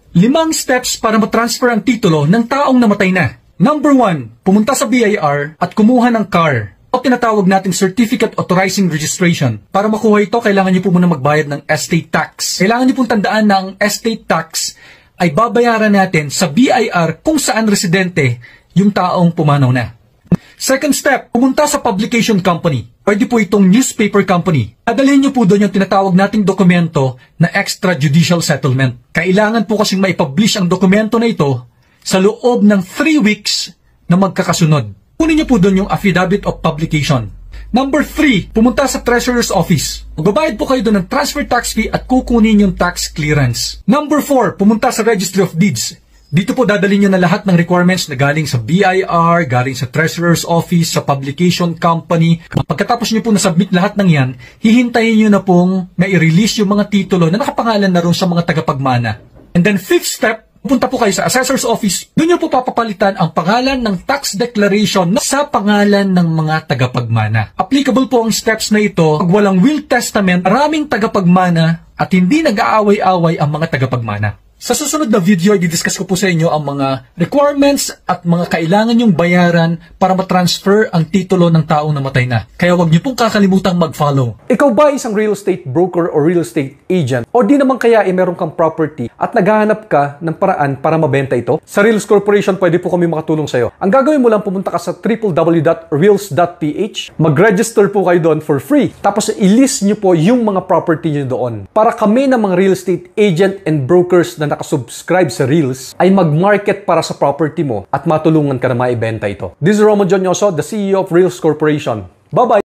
5 steps para matransfer ang titulo ng taong namatay na. Number 1, pumunta sa BIR at kumuha ng CAR o tinatawag nating Certificate Authorizing Registration. Para makuha ito, kailangan niyo po muna magbayad ng estate tax. Kailangan niyo pong tandaan na ang estate tax ay babayaran natin sa BIR kung saan residente yung taong pumanaw na. Second step, pumunta sa publication company. Pwede po itong newspaper company. Dadalhin niyo po doon yung tinatawag nating dokumento na extrajudicial settlement. Kailangan po kasing maipublish ang dokumento na ito sa loob ng 3 weeks na magkakasunod. Kunin niyo po doon yung affidavit of publication. Number 3, pumunta sa treasurer's office. Magbabayad po kayo doon ng transfer tax fee at kukunin yung tax clearance. Number 4, pumunta sa registry of deeds. Dito po dadalhin nyo na lahat ng requirements na galing sa BIR, galing sa treasurer's office, sa publication company. Pagkatapos nyo po nasubmit lahat ng yan, hihintayin nyo na pong mai-release yung mga titulo na nakapangalan na ron sa mga tagapagmana. And then 5th step, pupunta po kayo sa assessor's office. Doon nyo po papapalitan ang pangalan ng tax declaration sa pangalan ng mga tagapagmana. Applicable po ang steps na ito pag walang will testament, maraming tagapagmana at hindi nag-aaway-away ang mga tagapagmana. Sa susunod na video, i-discuss ko po sa inyo ang mga requirements at mga kailangan nyong bayaran para matransfer ang titulo ng taong namatay na. Kaya huwag niyo pong kakalimutang mag-follow. Ikaw ba isang real estate broker o real estate agent? O di naman kaya meron kang property at naghahanap ka ng paraan para mabenta ito? Sa Reals Corporation, pwede po kami makatulong sa iyo. Ang gagawin mo lang, pumunta ka sa www.reals.ph. Mag-register po kayo doon for free. Tapos i-list nyo po yung mga property nyo doon. Para kami ng mga real estate agent and brokers na nakasubscribe sa Reels ay mag-market para sa property mo at matulungan ka na maibenta ito. This is Roman Jonyoso, the CEO of Reals Corporation. Bye-bye!